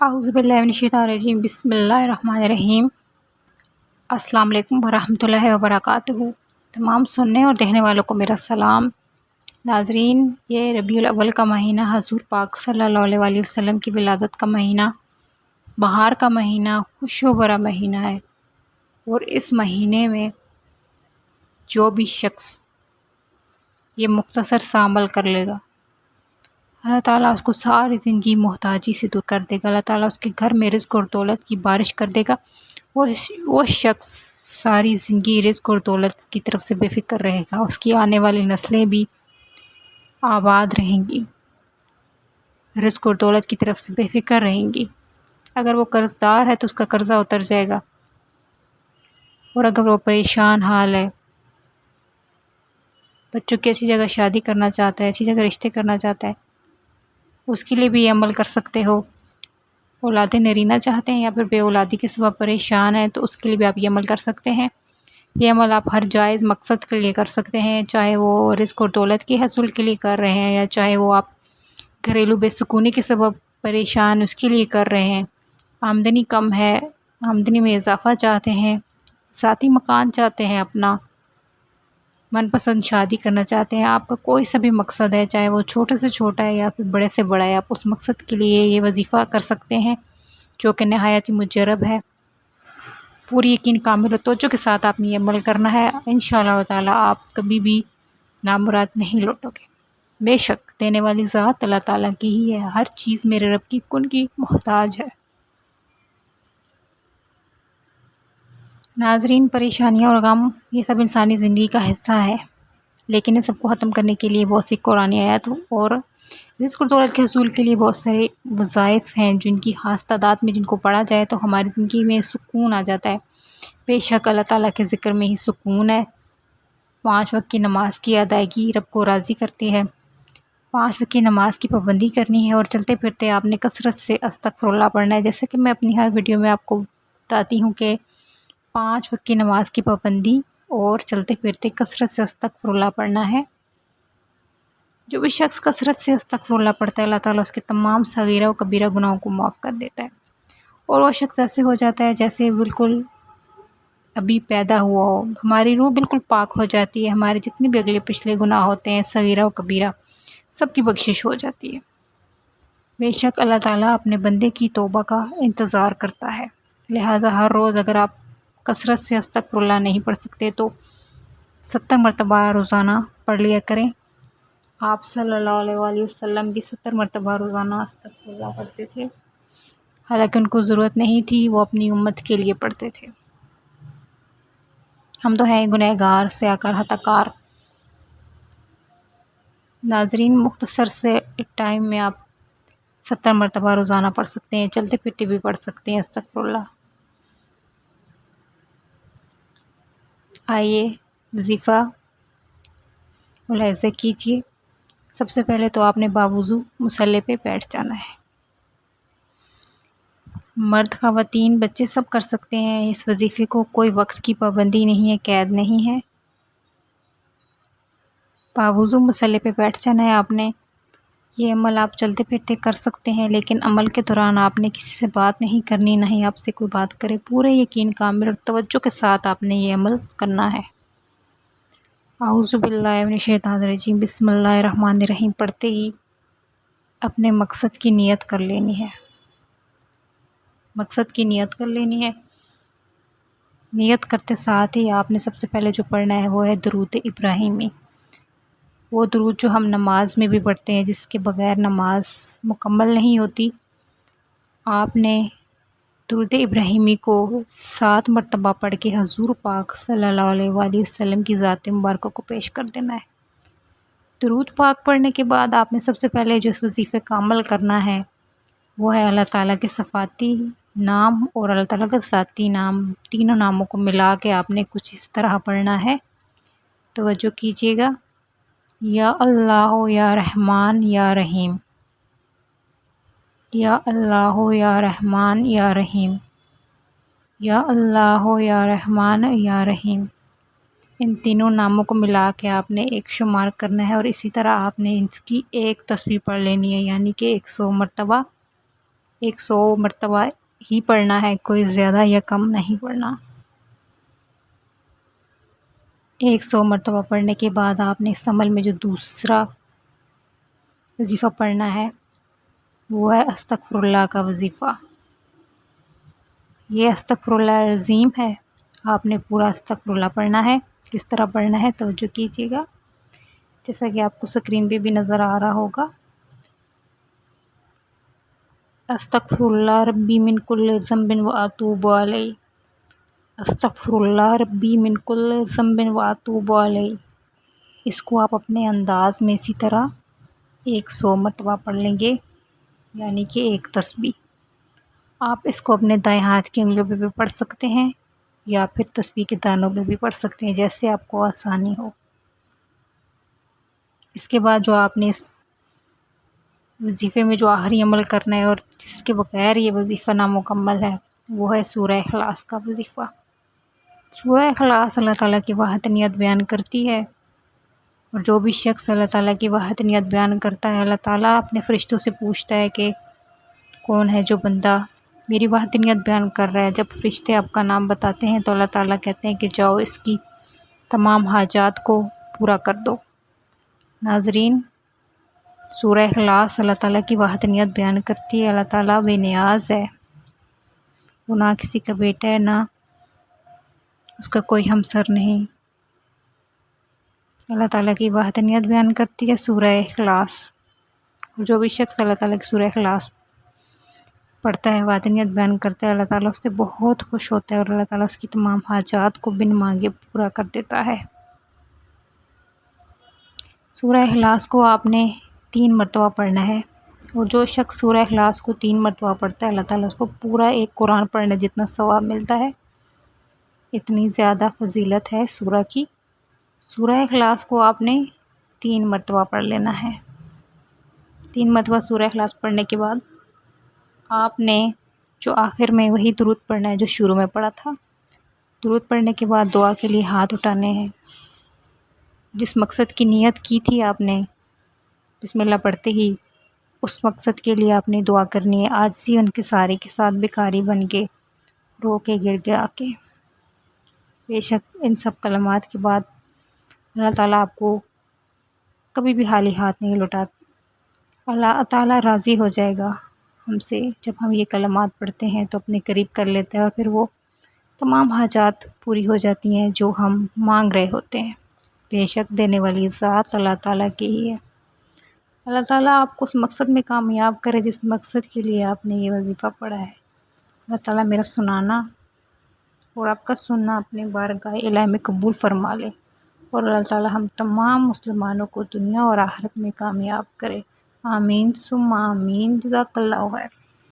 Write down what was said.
اعوذ باللہ من الشیطان الرجیم، بسم اللہ الرحمن الرحیم۔ السلام علیکم ورحمۃ اللہ وبرکاتہ۔ تمام سننے اور دیکھنے والوں کو میرا سلام۔ ناظرین، یہ ربیع الاول کا مہینہ حضور پاک صلی اللہ علیہ وآلہ وسلم کی ولادت کا مہینہ، بہار کا مہینہ، خوش و برا مہینہ ہے، اور اس مہینے میں جو بھی شخص یہ مختصر سا عمل کر لے گا، اللہ تعالیٰ اس کو ساری زندگی محتاجی سے دور کر دے گا۔ اللہ تعالیٰ اس کے گھر میں رزق اور دولت کی بارش کر دے گا۔ وہ شخص ساری زندگی رزق اور دولت کی طرف سے بے فکر رہے گا، اس کی آنے والی نسلیں بھی آباد رہیں گی، رزق اور دولت کی طرف سے بے فکر رہیں گی۔ اگر وہ قرض دار ہے تو اس کا قرضہ اتر جائے گا، اور اگر وہ پریشان حال ہے، بچوں کی اچھی جگہ شادی کرنا چاہتا ہے، اچھی جگہ رشتے کرنا چاہتا ہے، اس کے لیے بھی یہ عمل کر سکتے ہو۔ اولاد نرینہ چاہتے ہیں یا پھر بے اولادی کے سبب پریشان ہیں تو اس کے لیے بھی آپ یہ عمل کر سکتے ہیں۔ یہ عمل آپ ہر جائز مقصد کے لیے کر سکتے ہیں، چاہے وہ رزق اور دولت کے حصول کے لیے کر رہے ہیں، یا چاہے وہ آپ گھریلو بے سکونی کے سبب پریشان اس کے لیے کر رہے ہیں، آمدنی کم ہے، آمدنی میں اضافہ چاہتے ہیں، ذاتی مکان چاہتے ہیں، اپنا من پسند شادی کرنا چاہتے ہیں، آپ کا کوئی سا بھی مقصد ہے، چاہے وہ چھوٹے سے چھوٹا ہے یا پھر بڑے سے بڑا ہے، آپ اس مقصد کے لیے یہ وظیفہ کر سکتے ہیں جو کہ نہایت ہی مجرب ہے۔ پوری یقین کامل و توجہ کے ساتھ آپ نے یہ عمل کرنا ہے، انشاءاللہ تعالیٰ آپ کبھی بھی نامراد نہیں لوٹو گے۔ بے شک دینے والی ذات اللہ تعالیٰ کی ہی ہے، ہر چیز میرے رب کی کن کی محتاج ہے۔ ناظرین، پریشانیاں اور غم یہ سب انسانی زندگی کا حصہ ہے، لیکن ان سب کو ختم کرنے کے لیے بہت سی قرآن آیات اور رزق اور دولت کے حصول کے لیے بہت سارے وظائف ہیں جن کی خاص تعداد میں جن کو پڑھا جائے تو ہماری زندگی میں سکون آ جاتا ہے۔ بے شک اللہ تعالیٰ کے ذکر میں ہی سکون ہے۔ 5 وقت کی نماز کی ادائیگی رب کو راضی کرتی ہے۔ 5 وقت کی نماز کی پابندی کرنی ہے، اور چلتے پھرتے آپ نے کثرت سے استغفر اللہ پڑھنا ہے، جیسے کہ میں اپنی ہر ویڈیو میں آپ کو بتاتی ہوں کہ 5 وقت کی نماز کی پابندی اور چلتے پھرتے کثرت سے استغفر اللہ پڑھنا ہے۔ جو بھی شخص کثرت سے استغفر اللہ پڑھتا ہے، اللہ تعالیٰ اس کے تمام صغیرہ و کبیرہ گناہوں کو معاف کر دیتا ہے، اور وہ شخص ایسے ہو جاتا ہے جیسے بالکل ابھی پیدا ہوا ہو۔ ہماری روح بالکل پاک ہو جاتی ہے، ہمارے جتنے بھی اگلے پچھلے گناہ ہوتے ہیں صغیرہ و کبیرہ سب کی بخشش ہو جاتی ہے۔ بے شک اللہ تعالیٰ اپنے بندے کی توبہ کا انتظار کرتا ہے، لہٰذا ہر روز اگر آپ کثرت سے استغفر اللہ نہیں پڑھ سکتے تو 70 مرتبہ روزانہ پڑھ لیا کریں۔ آپ صلی اللہ علیہ وآلہ وسلم بھی 70 مرتبہ روزانہ استغفر اللہ پڑھتے تھے، حالانکہ ان کو ضرورت نہیں تھی، وہ اپنی امت کے لیے پڑھتے تھے۔ ہم تو ہیں گنہگار سیاکار خطا کار۔ ناظرین، مختصر سے ایک ٹائم میں آپ 70 مرتبہ روزانہ پڑھ سکتے ہیں، چلتے پھرتے بھی پڑھ سکتے ہیں استغفر اللہ۔ آئیے وظیفہ ملاحظہ کیجیے۔ سب سے پہلے تو آپ نے باوضو مصلی پہ بیٹھ جانا ہے۔ مرد، خواتین، بچے سب کر سکتے ہیں اس وظیفے کو، کوئی وقت کی پابندی نہیں ہے، قید نہیں ہے۔ باوضو مصلی پہ بیٹھ جانا ہے آپ نے۔ یہ عمل آپ چلتے پھرتے کر سکتے ہیں، لیکن عمل کے دوران آپ نے کسی سے بات نہیں کرنی، نہ ہی آپ سے کوئی بات کرے۔ پورے یقین کامل اور توجہ کے ساتھ آپ نے یہ عمل کرنا ہے۔ اعوذ باللہ من الشیطان الرجیم، بسم اللہ الرحمن الرحیم پڑھتے ہی اپنے مقصد کی نیت کر لینی ہے۔ مقصد کی نیت کر لینی ہے۔ نیت کرتے ساتھ ہی آپ نے سب سے پہلے جو پڑھنا ہے وہ ہے درود ابراہیمی، وہ درود جو ہم نماز میں بھی پڑھتے ہیں، جس کے بغیر نماز مکمل نہیں ہوتی۔ آپ نے درود ابراہیمی کو 7 مرتبہ پڑھ کے حضور پاک صلی اللہ علیہ وآلہ وسلم کی ذات مبارکہ کو پیش کر دینا ہے۔ درود پاک پڑھنے کے بعد آپ نے سب سے پہلے جو اس وظیفے کا عمل کرنا ہے وہ ہے اللہ تعالیٰ کے صفاتی نام اور اللہ تعالیٰ کے ذاتی نام، تینوں ناموں کو ملا کے آپ نے کچھ اس طرح پڑھنا ہے۔ توجہ کیجیے گا۔ یا اللہ یا رحمان یا رحیم، یا اللہ یا رحمان یا رحیم، یا اللہ یا رحمان یا رحیم۔ ان تینوں ناموں کو ملا کے آپ نے 1 شمار کرنا ہے، اور اسی طرح آپ نے اس کی 1 تسبیح پڑھ لینی ہے، یعنی کہ 100 مرتبہ 100 مرتبہ ہی پڑھنا ہے، کوئی زیادہ یا کم نہیں پڑھنا۔ 100 مرتبہ پڑھنے کے بعد آپ نے اس عمل میں جو دوسرا وظیفہ پڑھنا ہے وہ ہے استغفر اللہ کا وظیفہ۔ یہ استغفر اللہ عظیم ہے، آپ نے پورا استغفر اللہ پڑھنا ہے۔ کس طرح پڑھنا ہے توجہ کیجیے گا، جیسا کہ آپ کو اسکرین پہ بھی نظر آ رہا ہوگا۔ استغفر اللہ ربی من کل ذنب واتوب علیہ، استغفر اللہ ربی من کل ذنب واتوب علیہ۔ اس کو آپ اپنے انداز میں اسی طرح 100 مرتبہ پڑھ لیں گے، یعنی کہ ایک تسبیح۔ آپ اس کو اپنے دائیں ہاتھ کی انگلیوں پہ بھی پڑھ سکتے ہیں یا پھر تسبیح کے دانوں پہ بھی پڑھ سکتے ہیں، جیسے آپ کو آسانی ہو۔ اس کے بعد جو آپ نے اس وظیفے میں جو آخری عمل کرنا ہے اور جس کے بغیر یہ وظیفہ نامکمل ہے وہ ہے سورہ اخلاص کا وظیفہ۔ سورہ اخلاص اللہ تعالیٰ کی وحدانیت بیان کرتی ہے، اور جو بھی شخص اللہ تعالیٰ کی وحدانیت بیان کرتا ہے، اللہ تعالیٰ اپنے فرشتوں سے پوچھتا ہے کہ کون ہے جو بندہ میری وحدانیت بیان کر رہا ہے۔ جب فرشتے آپ کا نام بتاتے ہیں تو اللہ تعالیٰ کہتے ہیں کہ جاؤ اس کی تمام حاجات کو پورا کر دو۔ ناظرین، سورہ اخلاص اللہ تعالیٰ کی وحدانیت بیان کرتی ہے۔ اللہ تعالیٰ بے نیاز ہے، وہ نہ کسی کا بیٹا ہے، نہ اس کا کوئی ہمسر نہیں۔ اللہ تعالیٰ کی وحدانیت بیان کرتی ہے سورہ اخلاص، اور جو بھی شخص اللہ تعالیٰ کی سورہ اخلاص پڑھتا ہے، وحدانیت بیان کرتا ہے، اللہ تعالیٰ اس سے بہت خوش ہوتا ہے اور اللہ تعالیٰ اس کی تمام حاجات کو بن مانگے پورا کر دیتا ہے۔ سورہ اخلاص کو آپ نے 3 مرتبہ پڑھنا ہے، اور جو شخص سورہ اخلاص کو 3 مرتبہ پڑھتا ہے اللہ تعالیٰ اس کو پورا ایک قرآن پڑھنے جتنا ثواب ملتا ہے۔ اتنی زیادہ فضیلت ہے سورہ کی۔ سورہ اخلاص کو آپ نے 3 مرتبہ پڑھ لینا ہے۔ 3 مرتبہ سورہ اخلاص پڑھنے کے بعد آپ نے جو آخر میں وہی درود پڑھنا ہے جو شروع میں پڑھا تھا۔ درود پڑھنے کے بعد دعا کے لیے ہاتھ اٹھانے ہیں۔ جس مقصد کی نیت کی تھی آپ نے بسم اللہ پڑھتے ہی، اس مقصد کے لیے آپ نے دعا کرنی ہے، عاجزی انکساری کے ساتھ، بھکاری بن کے، رو کے، گڑ گڑا کے۔ بے شک ان سب کلمات کے بعد اللہ تعالیٰ آپ کو کبھی بھی خالی ہاتھ نہیں لوٹاتا۔ اللہ تعالیٰ راضی ہو جائے گا ہم سے جب ہم یہ کلمات پڑھتے ہیں تو اپنے قریب کر لیتے ہیں، اور پھر وہ تمام حاجات پوری ہو جاتی ہیں جو ہم مانگ رہے ہوتے ہیں۔ بے شک دینے والی ذات اللہ تعالیٰ کی ہی ہے۔ اللہ تعالیٰ آپ کو اس مقصد میں کامیاب کرے جس مقصد کے لیے آپ نے یہ وظیفہ پڑھا ہے۔ اللہ تعالیٰ میرا سنانا اور آپ کا سننا اپنے بارگاہ الہی میں قبول فرما لے، اور اللہ تعالیٰ ہم تمام مسلمانوں کو دنیا اور آخرت میں کامیاب کرے۔ آمین ثم آمین۔ جزاک اللہ خیر۔